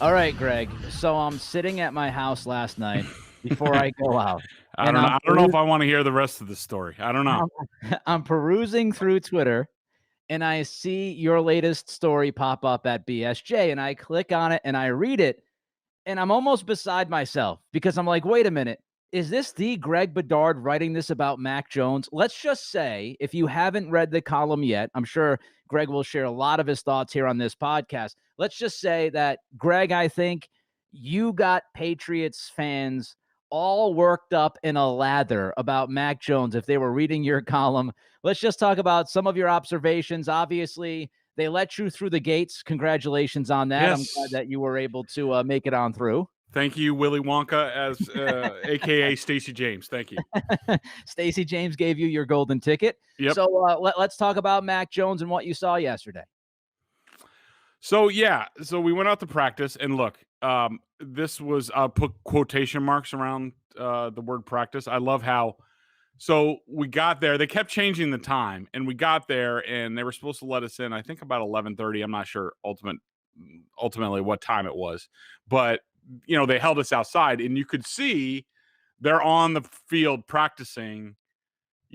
All right, Greg. So I'm sitting at my house last night before I go out, I and don't know. I don't know if I want to hear the rest of the story. I don't know. I'm perusing through Twitter, and I see your latest story pop up at BSJ, and I click on it and I read it, and I'm almost beside myself because I'm like, wait a minute. Is this the Greg Bedard writing this about Mac Jones? Let's just say, if you haven't read the column yet, I'm sure Greg will share a lot of his thoughts here on this podcast. Let's just say that, Greg, I think you got Patriots fans all worked up in a lather about Mac Jones if they were reading your column. Let's just talk about some of your observations. Obviously, they let you through the gates. Congratulations on that. I'm glad Yes. that you were able to make it on through. Thank you, Willy Wonka, as AKA Stacey James. Thank you. Stacey James gave you your golden ticket. Yep. So let's talk about Mac Jones and what you saw yesterday. So we went out to practice, and look, this was I'll put quotation marks around the word practice. I love how. So we got there. They kept changing the time, and we got there, and they were supposed to let us in. I think about 11:30. I'm not sure ultimately what time it was, but they held us outside, and you could see they're on the field practicing.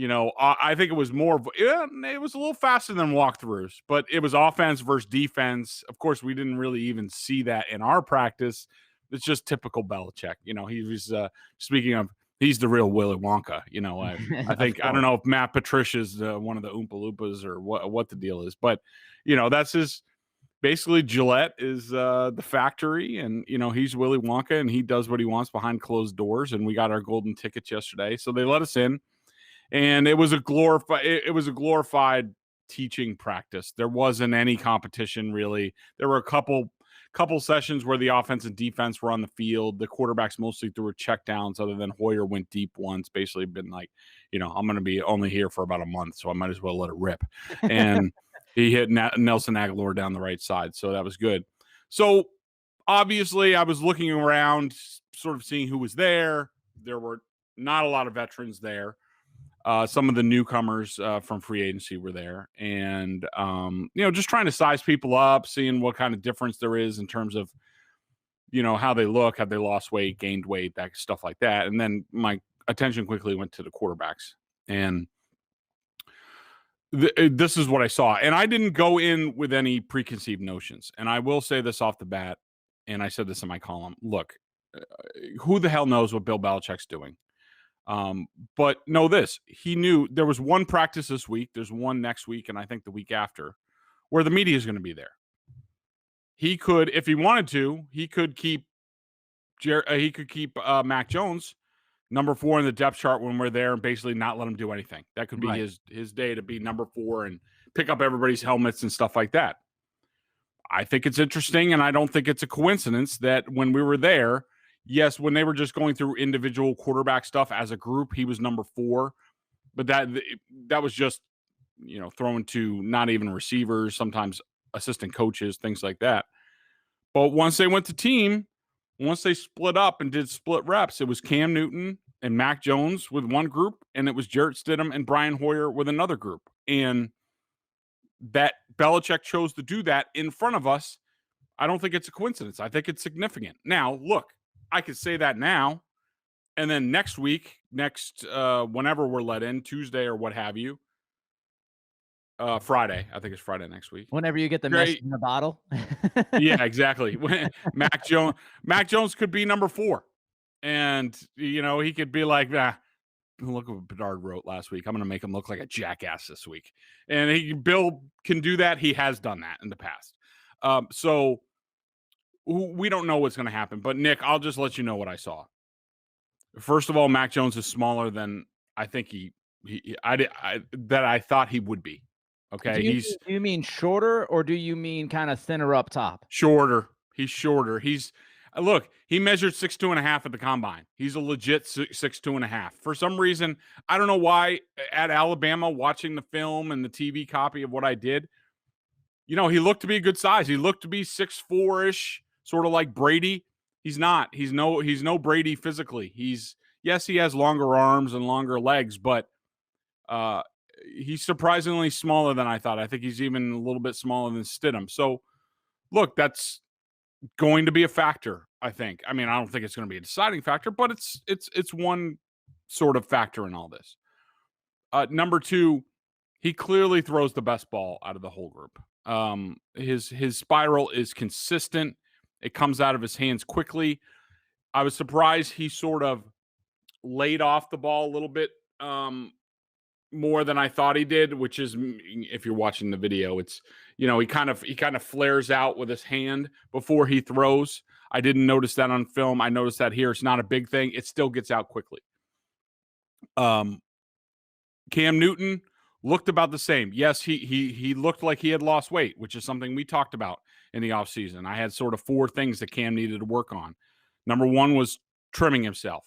I think it was it was a little faster than walkthroughs, but it was offense versus defense. Of course, we didn't really even see that in our practice. It's just typical Belichick. He was speaking of, he's the real Willy Wonka. I think, I don't know if Matt Patricia's one of the Oompa Loompas or what the deal is, but that's his. Basically, Gillette is the factory, and he's Willy Wonka, and he does what he wants behind closed doors. And we got our golden tickets yesterday, so they let us in. And it was a glorified teaching practice. There wasn't any competition really. There were a couple sessions where the offense and defense were on the field. The quarterbacks mostly threw checkdowns, other than Hoyer went deep once, basically been like, I'm going to be only here for about a month, so I might as well let it rip. And he hit Nelson Agholor down the right side, so that was good. So obviously I was looking around, sort of seeing who was there. There were not a lot of veterans there. Some of the newcomers from free agency were there, and just trying to size people up, seeing what kind of difference there is in terms of how they look, have they lost weight, gained weight, that stuff like that. And then my attention quickly went to the quarterbacks, and this is what I saw. And I didn't go in with any preconceived notions. And I will say this off the bat, and I said this in my column. Look, who the hell knows what Bill Belichick's doing? But know this, he knew there was one practice this week. There's one next week, and I think the week after, where the media is going to be there. He could, if he wanted to, he could keep Mac Jones number 4 in the depth chart when we're there, and basically not let him do anything. That could be Right. his day to be number 4 and pick up everybody's helmets and stuff like that. I think it's interesting, and I don't think it's a coincidence that when we were there, yes, when they were just going through individual quarterback stuff as a group, he was number 4. But that was just, thrown to not even receivers, sometimes assistant coaches, things like that. But once they went to team, once they split up and did split reps, it was Cam Newton and Mac Jones with one group, and it was Jarrett Stidham and Brian Hoyer with another group. And that Belichick chose to do that in front of us, I don't think it's a coincidence. I think it's significant. Now, look, I could say that now, and then next week, whenever we're let in, Tuesday or what have you, Friday. I think it's Friday next week. Whenever you get the message in the bottle. Yeah, exactly. Mac Jones could be number 4, and he could be like, look what Bedard wrote last week. I'm going to make him look like a jackass this week, and Bill can do that. He has done that in the past. So we don't know what's going to happen. But Nick, I'll just let you know what I saw. First of all, Mac Jones is smaller than I think I thought he would be. Okay, do you mean shorter, or do you mean kind of thinner up top? Shorter. He's shorter. Look, he measured 6'2.5" at the combine. He's a legit 6'2.5". For some reason, I don't know why, at Alabama, watching the film and the TV copy of what I did, he looked to be a good size. He looked to be 6'4"-ish, sort of like Brady. He's not. He's no Brady physically. Yes, he has longer arms and longer legs, but he's surprisingly smaller than I thought. I think he's even a little bit smaller than Stidham. So, look, that's going to be a factor, I think. I mean, I don't think it's going to be a deciding factor, but it's one sort of factor in all this. Number two, he clearly throws the best ball out of the whole group. His spiral is consistent. It comes out of his hands quickly. I was surprised he sort of laid off the ball a little bit more than I thought he did, which is, if you're watching the video, it's, he kind of flares out with his hand before he throws. I didn't notice that on film. I noticed that here. It's not a big thing. It still gets out quickly. Cam Newton looked about the same. Yes, he looked like he had lost weight, which is something we talked about in the offseason. I had sort of 4 things that Cam needed to work on. Number 1 was trimming himself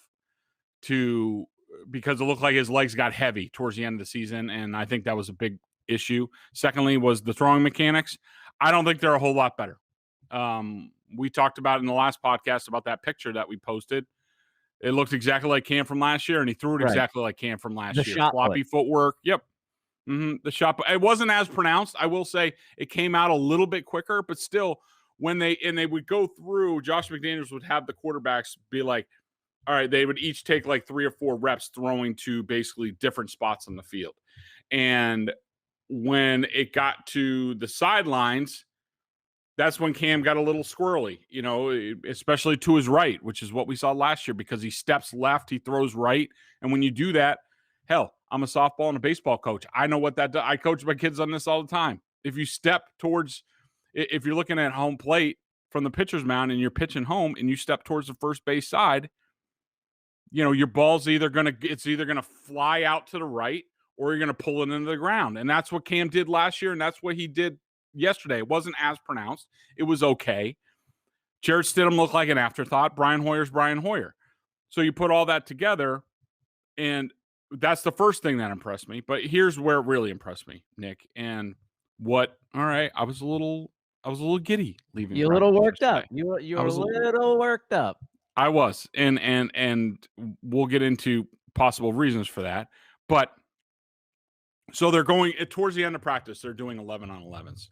because it looked like his legs got heavy towards the end of the season, and I think that was a big issue. Secondly was the throwing mechanics. I don't think they're a whole lot better. We talked about in the last podcast about that picture that we posted. It looked exactly like Cam from last year, and he threw it exactly like Cam from last year. Floppy footwork. Yep. The shot. It wasn't as pronounced. I will say it came out a little bit quicker, but still, when they would go through, Josh McDaniels would have the quarterbacks be like, all right, they would each take like 3 or 4 reps throwing to basically different spots on the field. And when it got to the sidelines, that's when Cam got a little squirrely, especially to his right, which is what we saw last year, because he steps left, he throws right. And when you do that, hell, I'm a softball and a baseball coach. I know what that does. I coach my kids on this all the time. If you step towards, if you're looking at home plate from the pitcher's mound and you're pitching home and you step towards the first base side, your ball's either going to fly out to the right or you're going to pull it into the ground. And that's what Cam did last year. And that's what he did yesterday. It wasn't as pronounced. It was okay. Jarrett Stidham looked like an afterthought. Brian Hoyer's Brian Hoyer. So you put all that together, and that's the first thing that impressed me. But here's where it really impressed me, Nick. And all right, I was a little giddy leaving. You a little worked up. You were a little worked up. I was, and we'll get into possible reasons for that. But so they're going towards the end of practice. They're doing 11 on 11s,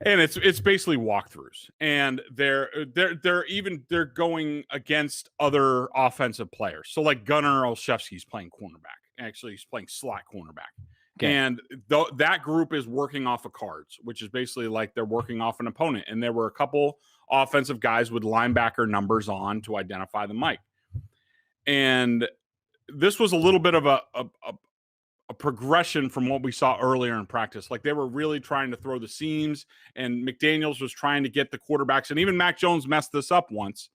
and it's basically walkthroughs. And they're going against other offensive players. So like Gunnar Olszewski's playing cornerback. Actually, he's playing slot cornerback. Okay. And that group is working off of cards, which is basically like they're working off an opponent. And there were a couple offensive guys with linebacker numbers on to identify the mic. And this was a little bit of a progression from what we saw earlier in practice. Like they were really trying to throw the seams, and McDaniels was trying to get the quarterbacks. And even Mac Jones messed this up once,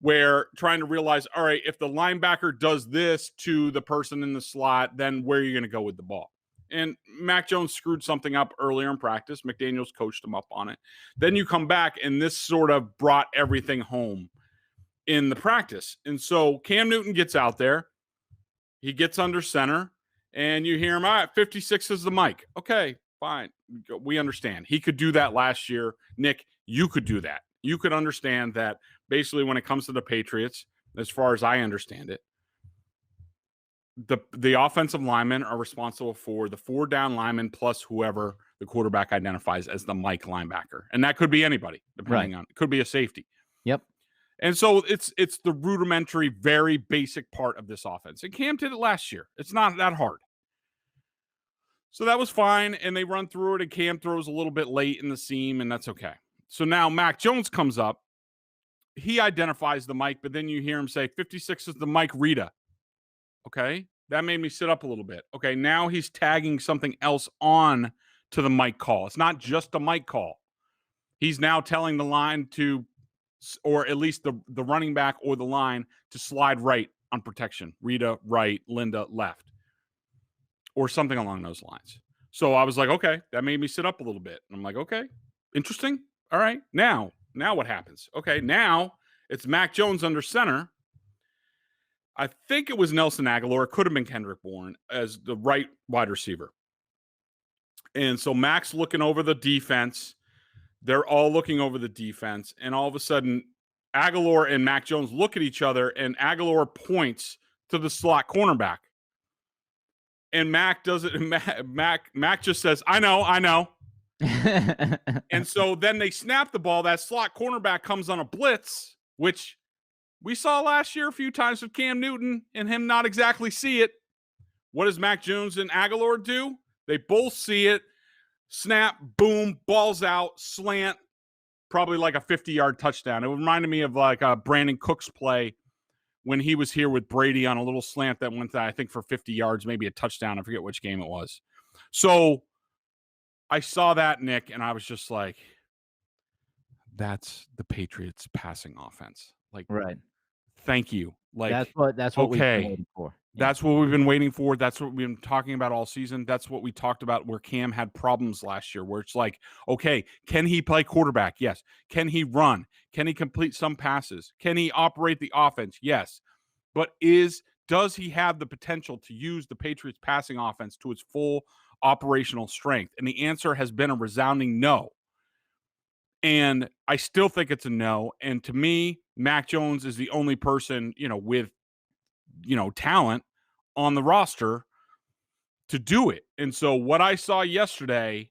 where trying to realize, all right, if the linebacker does this to the person in the slot, then where are you going to go with the ball? And Mac Jones screwed something up earlier in practice. McDaniels coached him up on it. Then you come back, and this sort of brought everything home in the practice. And so Cam Newton gets out there. He gets under center, and you hear him, all right, 56 is the mic. Okay, fine. We understand. He could do that last year. Nick, you could do that. You could understand that basically when it comes to the Patriots, as far as I understand it, the offensive linemen are responsible for the 4 down linemen plus whoever the quarterback identifies as the Mike linebacker. And that could be anybody, depending on it. Could be a safety. Yep. And so it's the rudimentary, very basic part of this offense. And Cam did it last year. It's not that hard. So that was fine. And they run through it, and Cam throws a little bit late in the seam, and that's okay. So now Mac Jones comes up. He identifies the mic, but then you hear him say, 56 is the Mike Rita. Okay, that made me sit up a little bit. Okay, now he's tagging something else on to the mic call. It's not just a mic call. He's now telling the line to, or at least the running back or the line, to slide right on protection. Rita right, Linda left, or something along those lines. So I was like, okay, that made me sit up a little bit. And I'm like, okay, interesting. All right, now what happens? Okay, now it's Mac Jones under center. I think it was Nelson Agholor. It could have been Kendrick Bourne as the right wide receiver. And so Mac's looking over the defense. They're all looking over the defense. And all of a sudden, Agholor and Mac Jones look at each other, and Agholor points to the slot cornerback. And Mac does it. And Mac just says, I know. And so then they snap the ball. That slot cornerback comes on a blitz, which we saw last year a few times with Cam Newton and him not exactly see it. What does Mac Jones and Agholor do? They both see it. Snap, boom, balls out, slant, probably like a 50-yard touchdown. It reminded me of like a Brandon Cooks play when he was here with Brady on a little slant that went, I think, for 50 yards, maybe a touchdown. I forget which game it was. So I saw that, Nick, and I was just like, that's the Patriots passing offense. Like, Right. thank you. Like, That's what we've been okay, waiting for. Yeah. that's what we've been waiting for. That's what we've been talking about all season. That's what we talked about where Cam had problems last year, where it's like, okay, can he play quarterback? Yes. Can he run? Can he complete some passes? Can he operate the offense? Yes. But does he have the potential to use the Patriots passing offense to its full operational strength? And the answer has been a resounding no. And I still think it's a no. And to me, Mac Jones is the only person, with, talent on the roster to do it. And so what I saw yesterday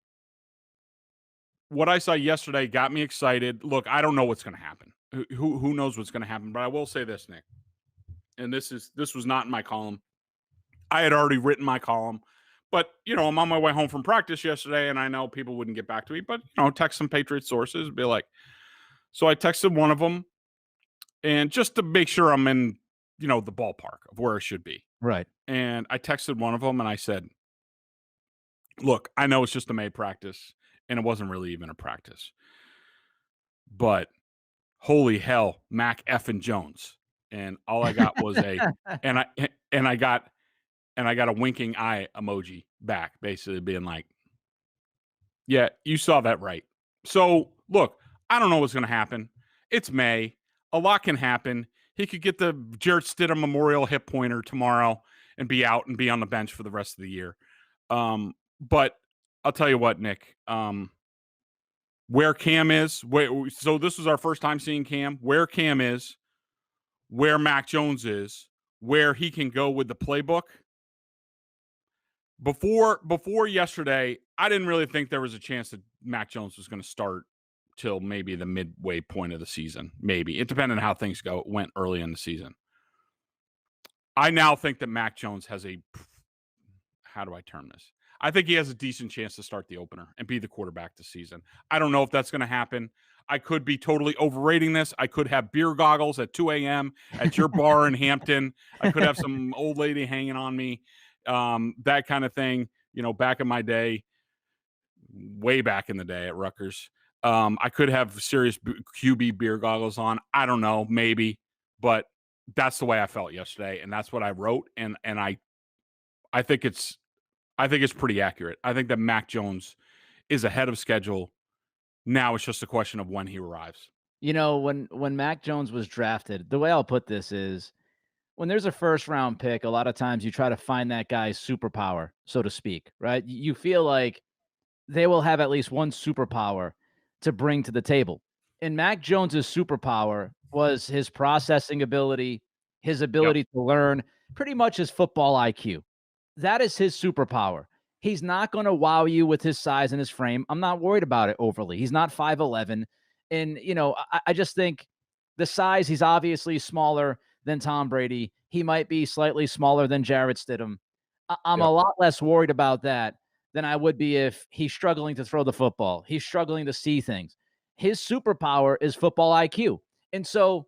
got me excited. Look, I don't know what's going to happen. Who knows what's going to happen? But I will say this, Nick, and this was not in my column. I had already written my column, but I'm on my way home from practice yesterday, and I know people wouldn't get back to me, but text some Patriot sources, be like, so I texted one of them, and just to make sure I'm in, the ballpark of where I should be. Right. And I texted one of them and I said, look, I know it's just a May practice, and it wasn't really even a practice, but holy hell, Mac effing Jones. And all I got was and I got a winking eye emoji back, basically being like, yeah, you saw that right. So look, I don't know what's going to happen. It's May. A lot can happen. He could get the Jarrett Stidham Memorial hip pointer tomorrow and be out and be on the bench for the rest of the year. But I'll tell you what, Nick, where Cam is, so this was our first time seeing Cam, where Cam is, where Mac Jones is, where he can go with the playbook. Before yesterday, I didn't really think there was a chance that Mac Jones was going to start till maybe the midway point of the season. Maybe. It depended on how things went early in the season. I now think that Mac Jones has how do I term this? I think he has a decent chance to start the opener and be the quarterback this season. I don't know if that's going to happen. I could be totally overrating this. I could have beer goggles at 2 a.m. at your bar in Hampton. I could have some old lady hanging on me, that kind of thing. Back in my day, way back in the day at Rutgers, I could have serious QB beer goggles on. I don't know, maybe, but that's the way I felt yesterday, and that's what I wrote. And I think it's pretty accurate. I think that Mac Jones is ahead of schedule. Now it's just a question of when he arrives. When Mac Jones was drafted, the way I'll put this is when there's a first round pick, a lot of times you try to find that guy's superpower, so to speak, right? You feel like they will have at least one superpower to bring to the table. And Mac Jones's superpower was his processing ability, his ability to learn, pretty much his football IQ. That is his superpower. He's not going to wow you with his size and his frame. I'm not worried about it overly. He's not 5'11". And, I just think the size, he's obviously smaller than Tom Brady. He might be slightly smaller than Jarrett Stidham. I'm a lot less worried about that than I would be if he's struggling to throw the football. He's struggling to see things. His superpower is football IQ. And so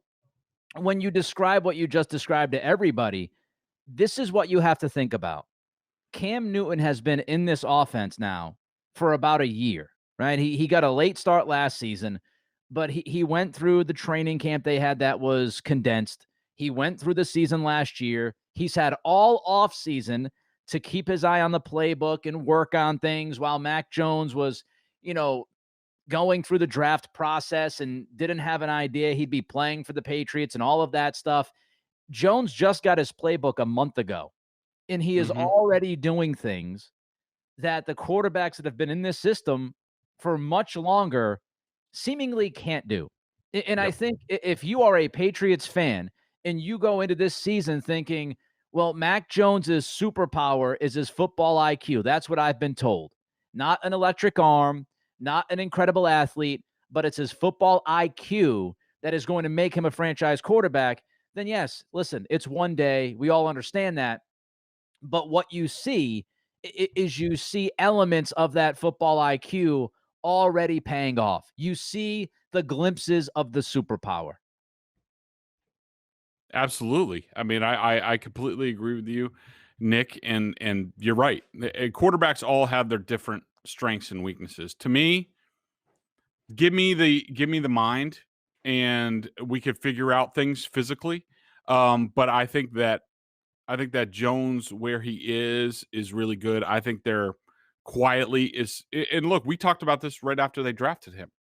when you describe what you just described to everybody, this is what you have to think about. Cam Newton has been in this offense now for about a year, right? He got a late start last season, but he went through the training camp they had that was condensed. He went through the season last year. He's had all off season to keep his eye on the playbook and work on things while Mac Jones was, going through the draft process and didn't have an idea he'd be playing for the Patriots and all of that stuff. Jones just got his playbook a month ago, and he is already doing things that the quarterbacks that have been in this system for much longer seemingly can't do. And I think if you are a Patriots fan and you go into this season thinking, well, Mac Jones's superpower is his football IQ. That's what I've been told. Not an electric arm, not an incredible athlete, but it's his football IQ that is going to make him a franchise quarterback, then yes, listen, it's one day. We all understand that. But what you see is you see elements of that football IQ already paying off. You see the glimpses of the superpower. Absolutely. I mean, I completely agree with you, Nick, and you're right. Quarterbacks all have their different strengths and weaknesses. To me, give me the mind, and we could figure out things physically. But I think that Jones, where he is really good. I think they're quietly is. And look, we talked about this right after they drafted him,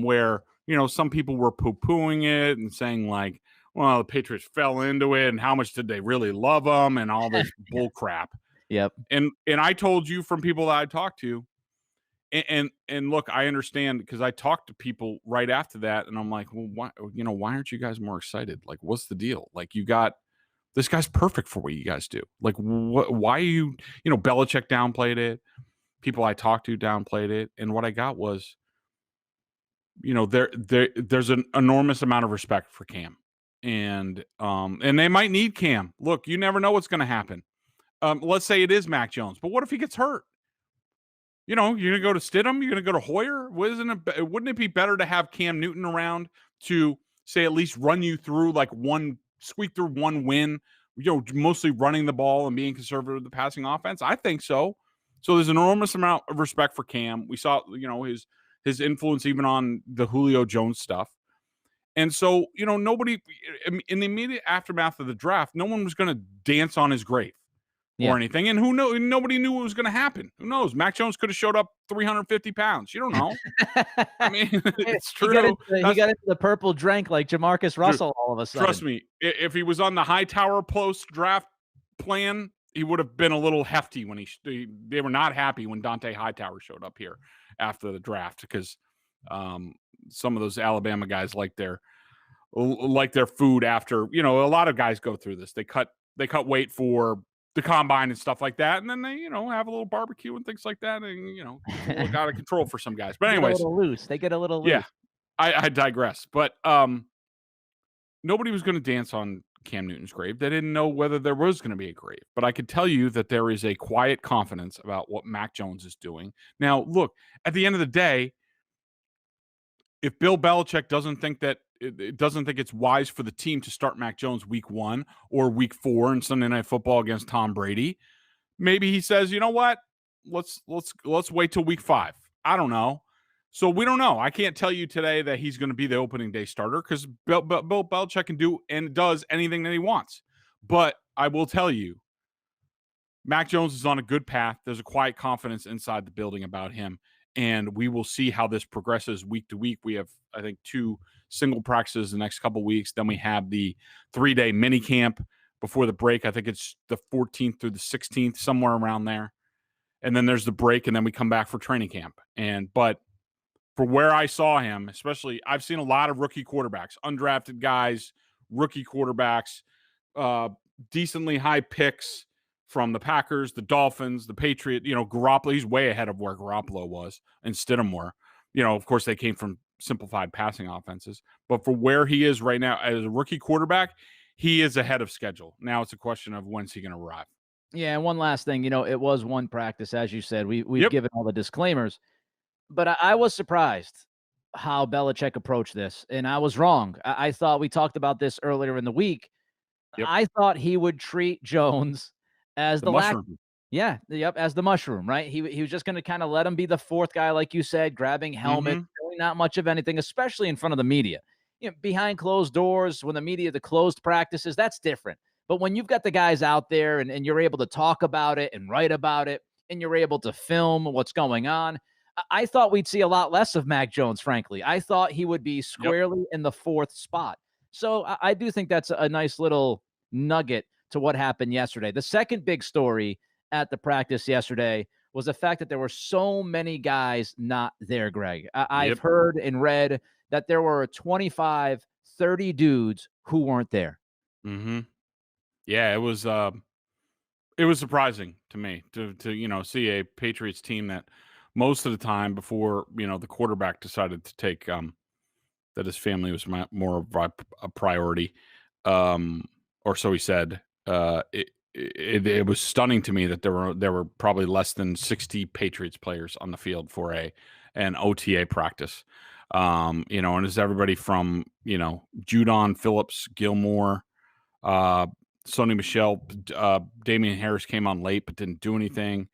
where some people were poo pooing it and saying like, "Well, the Patriots fell into it, and how much did they really love him?" and all this bull crap. Yep. And I told you from people that I talked to, and look, I understand because I talked to people right after that, and I'm like, well, why aren't you guys more excited? Like, what's the deal? Like, you got this guy's perfect for what you guys do. Like, why are Belichick downplayed it. People I talked to downplayed it. And what I got was, there's an enormous amount of respect for Cam. And they might need Cam. Look, you never know what's going to happen. Let's say it is Mac Jones, but what if he gets hurt? You're going to go to Stidham? You're going to go to Hoyer? Wouldn't it be better to have Cam Newton around to say at least run you through like squeak through one win, mostly running the ball and being conservative with the passing offense? I think so. So there's an enormous amount of respect for Cam. We saw, his influence even on the Julio Jones stuff. And so, nobody in the immediate aftermath of the draft, no one was going to dance on his grave Yeah. or anything. And nobody knew what was going to happen. Who knows? Mac Jones could have showed up 350 pounds. You don't know. I mean, it's He true. he got into the purple drink like Jamarcus Russell all of a sudden. Trust me, if he was on the Hightower post draft plan, he would have been a little hefty when they were not happy when Dante Hightower showed up here after the draft because some of those Alabama guys like their food after, a lot of guys go through this. They cut weight for the combine and stuff like that, and then they have a little barbecue and things like that, and it's a little out of control for some guys. But anyways, they get a little loose. yeah, I digress. But nobody was going to dance on Cam Newton's grave. They didn't know whether there was going to be a grave. But I could tell you that there is a quiet confidence about what Mac Jones is doing. Now, look, at the end of the day, if Bill Belichick doesn't think it's wise for the team to start Mac Jones week 1 or week 4 in Sunday Night Football against Tom Brady, maybe he says, you know what? Let's wait till week 5. I don't know. So we don't know. I can't tell you today that he's going to be the opening day starter because Bill Belichick can do and does anything that he wants. But I will tell you, Mac Jones is on a good path. There's a quiet confidence inside the building about him, and we will see how this progresses week to week. We have, I think, 2 single practices the next couple weeks. Then we have the 3-day mini camp before the break. I think it's the 14th through the 16th, somewhere around there. And then there's the break, and then we come back for training camp. But for where I saw him, especially, I've seen a lot of rookie quarterbacks, undrafted guys, rookie quarterbacks, decently high picks from the Packers, the Dolphins, the Patriots. Garoppolo, he's way ahead of where Garoppolo was and Stidham were. Of course, they came from simplified passing offenses. But for where he is right now as a rookie quarterback, he is ahead of schedule. Now it's a question of when's he going to arrive. Yeah, and one last thing, it was one practice, as you said. We've given all the disclaimers. But I was surprised how Belichick approached this, and I was wrong. I thought we talked about this earlier in the week. Yep. I thought he would treat Jones as The mushroom. Yeah, yep, as the mushroom, right? He was just going to kind of let him be the 4th guy, like you said, grabbing helmet, doing not much of anything, especially in front of the media. Behind closed doors, when the closed practices, that's different. But when you've got the guys out there and you're able to talk about it and write about it, and you're able to film what's going on, I thought we'd see a lot less of Mac Jones, frankly. I thought he would be squarely in the 4th spot. So I do think that's a nice little nugget to what happened yesterday. The second big story at the practice yesterday was the fact that there were so many guys not there, Greg. I've heard and read that there were 25, 30 dudes who weren't there. Mm-hmm. Yeah, it was surprising to me to see a Patriots team that most of the time before, the quarterback decided to take, that his family was more of a priority, um, or so he said. It was stunning to me that there were probably less than 60 Patriots players on the field for an OTA practice. And it's everybody from Judon Phillips, Gilmore, uh, Sonny Michel, Damian Harris came on late but didn't do anything.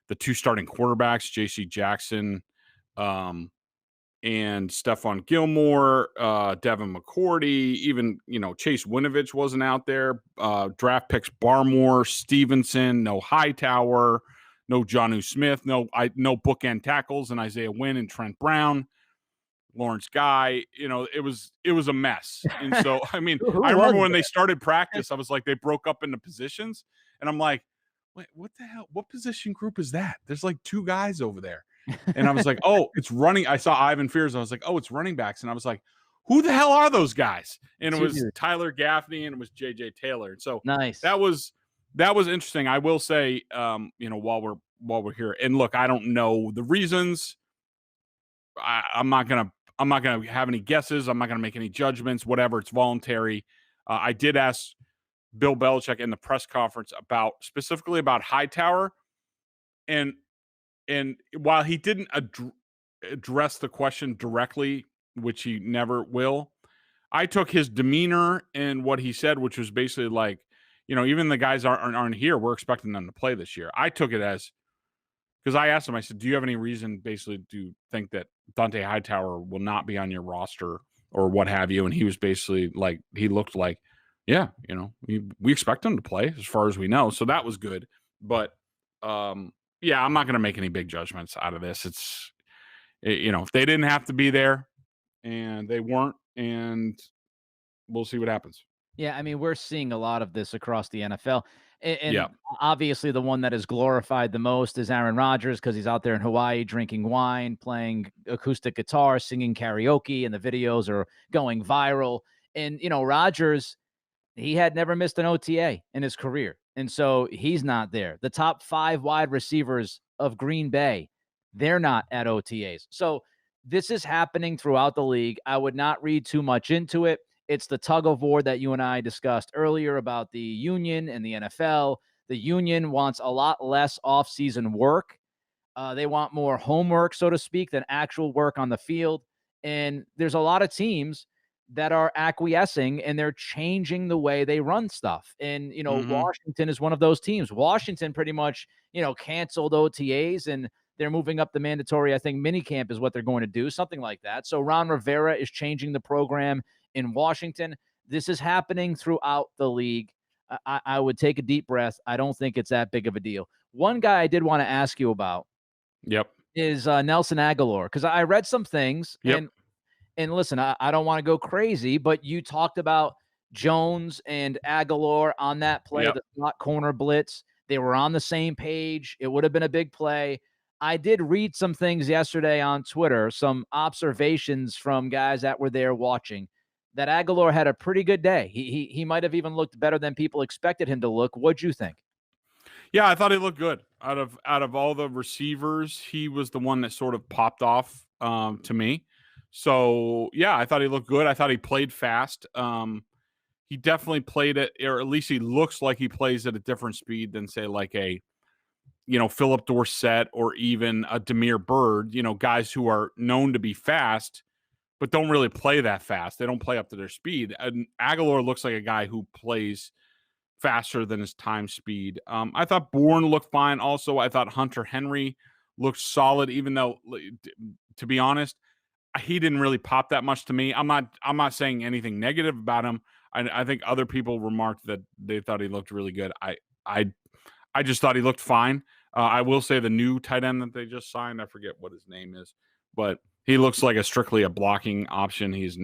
The two starting quarterbacks, J.C. Jackson, um, and Stephon Gilmore, Devin McCourty, even Chase Winovich wasn't out there. Draft picks Barmore, Stevenson, no Hightower, no Jonnu Smith, no bookend tackles, and Isaiah Wynn and Trent Brown, Lawrence Guy. It was a mess. And so I mean, Who I was remember when there? they started practice, I was like, they broke up into positions, and I'm like, wait, what the hell? What position group is that? There's like two guys over there. And I was like, oh, it's running. I saw Ivan Fears. I was like, oh, it's running backs. And I was like, who the hell are those guys? And it was Dude, Tyler Gaffney and it was JJ Taylor. And so nice. that was interesting. I will say, while we're here, and look, I don't know the reasons. I'm not gonna have any guesses. I'm not gonna make any judgments. Whatever, it's voluntary. I did ask Bill Belichick in the press conference specifically about Hightower, and while he didn't address the question directly, which he never will, I took his demeanor and what he said, which was basically like, even the guys aren't here. We're expecting them to play this year. I took it as, because I asked him, I said, do you have any reason basically to think that Dante Hightower will not be on your roster or what have you? And he was basically like, he looked like, yeah, we expect him to play as far as we know. So that was good. But yeah, I'm not going to make any big judgments out of this. If they didn't have to be there and they weren't, and we'll see what happens. Yeah, I mean, we're seeing a lot of this across the NFL. Yeah. And obviously, the one that is glorified the most is Aaron Rodgers because he's out there in Hawaii drinking wine, playing acoustic guitar, singing karaoke, and the videos are going viral. And, Rodgers, he had never missed an OTA in his career. And so he's not there. The top 5 wide receivers of Green Bay, they're not at OTAs. So this is happening throughout the league. I would not read too much into it. It's the tug of war that you and I discussed earlier about the union and the NFL. The union wants a lot less offseason work. They want more homework, so to speak, than actual work on the field. And there's a lot of teams that are acquiescing and they're changing the way they run stuff. And, Hmm. Washington is one of those teams. Washington pretty much, canceled OTAs and they're moving up the mandatory, I think, minicamp is what they're going to do, something like that. So Ron Rivera is changing the program in Washington. This is happening throughout the league. I would take a deep breath. I don't think it's that big of a deal. One guy I did want to ask you about Yep. is Nelson Agholor, because I read some things Yep. and listen, I don't want to go crazy, but you talked about Jones and Agholor on that play, Yep. the slot corner blitz. They were on the same page. It would have been a big play. I did read some things yesterday on Twitter, some observations from guys that were there watching, that Agholor had a pretty good day. He might have even looked better than people expected him to look. What'd you think? Yeah, I thought he looked good. Out of all the receivers, he was the one that sort of popped off to me. So yeah, I thought he looked good. I thought he played fast. He definitely played it, or at least he looks like he plays at a different speed than say like a Philip Dorsett or even a Demir Bird. Guys who are known to be fast but don't really play that fast. They don't play up to their speed. And Aguilar looks like a guy who plays faster than his time speed. I thought Bourne looked fine. Also, I thought Hunter Henry looked solid, even though, to be honest, he didn't really pop that much to me. I'm not saying anything negative about him. I think other people remarked that they thought he looked really good. I I just thought he looked fine. I will say the new tight end that they just signed, I forget what his name is, but he looks like strictly a blocking option. He does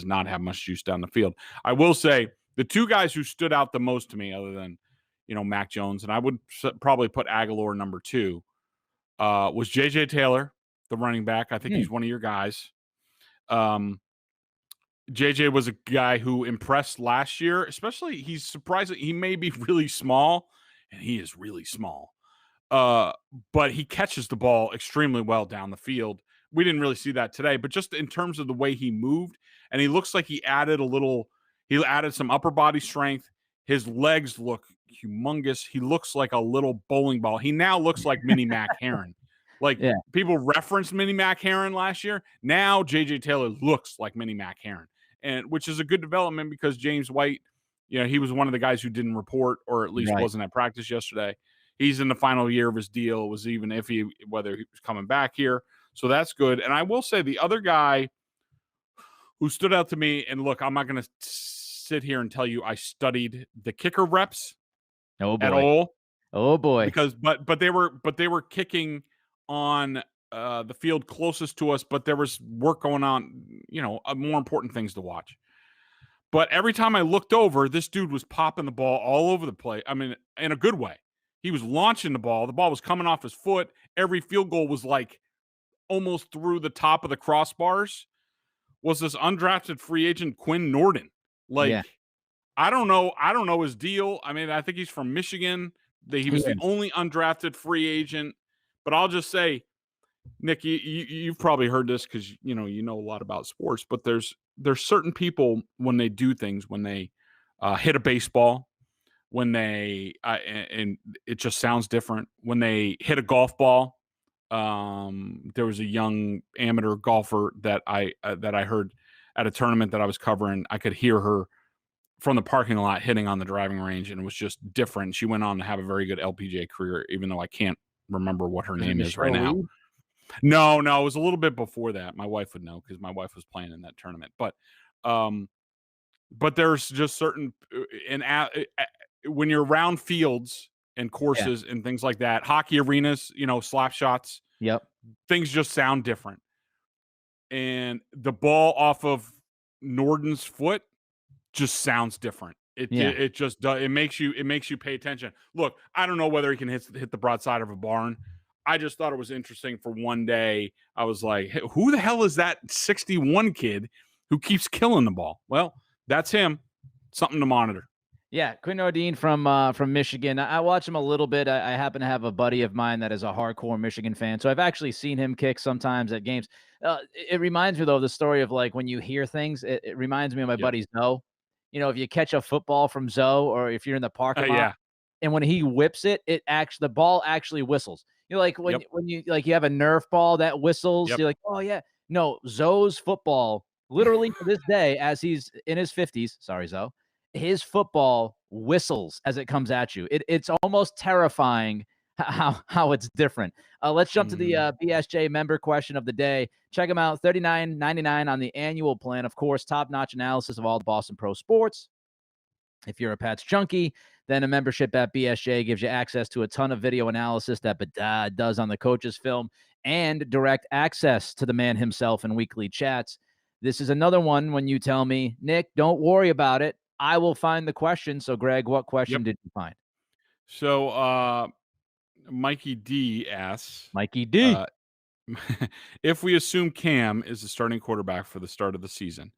not have much juice down the field. I will say the two guys who stood out the most to me, other than Mac Jones, and I would probably put Aguilar number two, was JJ Taylor, the running back. I think Hmm. he's one of your guys. Um, JJ was a guy who impressed last year, especially he's surprising. He may be really small, and he is really small. Uh, but he catches the ball extremely well down the field. We didn't really see that today, but just in terms of the way he moved, and he looks like he added some upper body strength. His legs look humongous. He looks like a little bowling ball. He now looks like mini Mac Heron. Like Yeah, people referenced mini Mac Heron last year. Now JJ Taylor looks like mini Mac Heron, and which is a good development because James White, he was one of the guys who didn't report or at least right. wasn't at practice yesterday. He's in the final year of his deal. It was even iffy whether he was coming back here. So that's good. And I will say the other guy who stood out to me, and look, I'm not going to sit here and tell you I studied the kicker reps Oh at boy. all Oh boy. because but they were kicking on the field closest to us, but there was work going on, more important things to watch. But every time I looked over, this dude was popping the ball all over the place. I mean, in a good way. He was launching the ball. The ball was coming off his foot. Every field goal was like almost through the top of the crossbars. Was this undrafted free agent Quinn Nordin? Yeah, Like, I don't know. I don't know his deal. I mean, I think he's from Michigan. He he was the is. only undrafted free agent. But I'll just say, Nick, you've probably heard this because you know a lot about sports. But there's certain people when they do things, when they hit a baseball, when they and it just sounds different when they hit a golf ball. There was a young amateur golfer that I heard at a tournament that I was covering. I could hear her from the parking lot hitting on the driving range, and it was just different. She went on to have a very good LPGA career, even though I can't remember what her Was it name is right Michelle now. Reed? No, no, it was a little bit before that. My wife would know because my wife was playing in that tournament. Um, but there's just certain and when you're around fields and Yeah. courses and things like that, hockey arenas, slap shots, Yep. things just sound different. And the ball off of Norden's foot just sounds different. Yeah. It just does. It makes you pay attention. Look, I don't know whether he can hit the broadside of a barn. I just thought it was interesting for one day. I was like, hey, who the hell is that 61 kid who keeps killing the ball? Well, that's him. Something to monitor. Yeah, Quinn Nordin from Michigan. I watch him a little bit. I happen to have a buddy of mine that is a hardcore Michigan fan, so I've actually seen him kick sometimes at games. It reminds me though of the story of like when you hear things. It reminds me of my Yep. buddy Zoe. If you catch a football from Zoe, or if you're in the parking lot, Yeah. and when he whips it, the ball actually whistles. Like when Yep. when you like you have a Nerf ball that whistles. Yep. You're like, oh yeah, no, Zoe's football. Literally to this day, as he's in his 50s. Sorry, Zoe, his football whistles as it comes at you. It's almost terrifying how it's different. Let's jump to the Mhm. BSJ member question of the day. Check them out, $39.99 on the annual plan. Of course, top-notch analysis of all the Boston Pro sports. If you're a Pats junkie, then a membership at BSJ gives you access to a ton of video analysis that Bedard does on the coach's film and direct access to the man himself in weekly chats. This is another one when you tell me, Nick, don't worry about it. I will find the question. So, Greg, what question Yep. did you find? So, Mikey D asks, Mikey D. uh, if we assume Cam is the starting quarterback for the start of the season,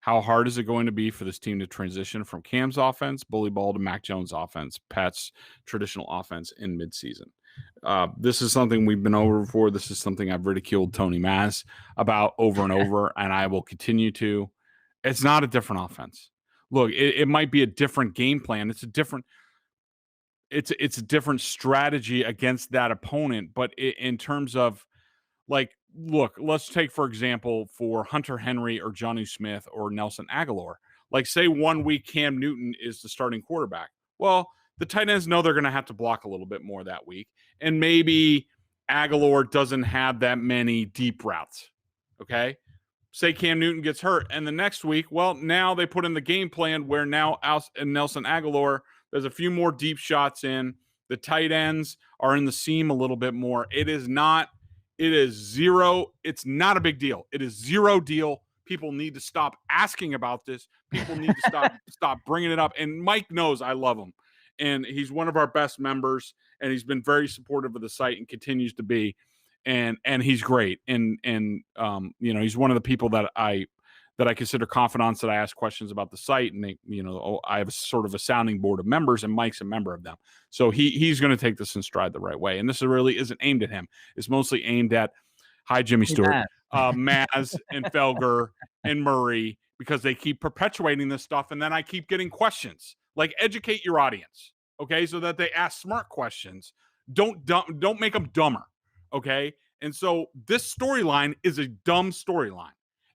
how hard is it going to be for this team to transition from Cam's offense, bully ball, to Mac Jones' offense, Pat's traditional offense in midseason? This is something we've been over before. This is something I've ridiculed Tony Maz about over and over, and I will continue to. It's not a different offense. Look, it might be a different game plan. It's a different strategy against that opponent, but in terms of like, look, let's take, for example, for Hunter Henry or Johnny Smith or Nelson Agholor. Like, say 1 week Cam Newton is the starting quarterback. Well, the tight ends know they're going to have to block a little bit more that week. And maybe Agholor doesn't have that many deep routes. Okay. Say Cam Newton gets hurt. And the next week, well, now they put in the game plan where now and Nelson Agholor, there's a few more deep shots in. The tight ends are in the seam a little bit more. It is zero. It's not a big deal. It is zero deal. People need to stop asking about this. People need to stop bringing it up. And Mike knows I love him, and he's one of our best members, and he's been very supportive of the site and continues to be. And he's great. And he's one of the people that that I consider confidants that I ask questions about the site, and I have a sort of a sounding board of members, and Mike's a member of them. So he's going to take this in stride the right way. And this really isn't aimed at him. It's mostly aimed at, hi, Jimmy Stewart, Maz and Felger and Murray, because they keep perpetuating this stuff. And then I keep getting questions. Like, educate your audience, okay, so that they ask smart questions. Don't make them dumber, okay? And so this storyline is a dumb storyline.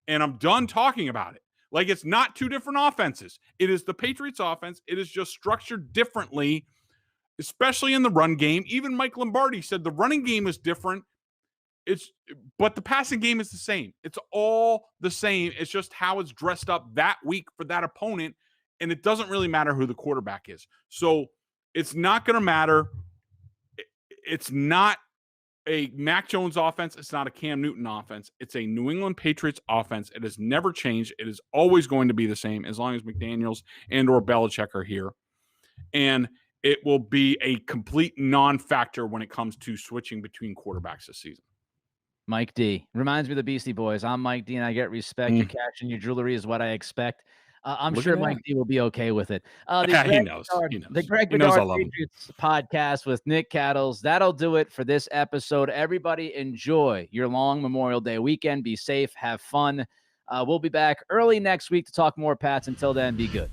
And I'm done talking about it. Like, it's not two different offenses. It is the Patriots offense. It is just structured differently, especially in the run game. Even Mike Lombardi said the running game is different. But the passing game is the same. It's all the same. It's just how it's dressed up that week for that opponent. And it doesn't really matter who the quarterback is. So it's not going to matter. It's not a Mac Jones offense. It's not a Cam Newton offense. It's a New England Patriots offense. It has never changed. It is always going to be the same as long as McDaniels and or Belichick are here. And it will be a complete non-factor when it comes to switching between quarterbacks this season. Mike D. Reminds me of the Beastie Boys. I'm Mike D, and I get respect. Your cash and your jewelry is what I expect. I'm sure Mike D will be okay with it. He knows. The Greg Bedard Patriots podcast with Nick Cattles. That'll do it for this episode. Everybody enjoy your long Memorial Day weekend. Be safe. Have fun. We'll be back early next week to talk more Pats. Until then, be good.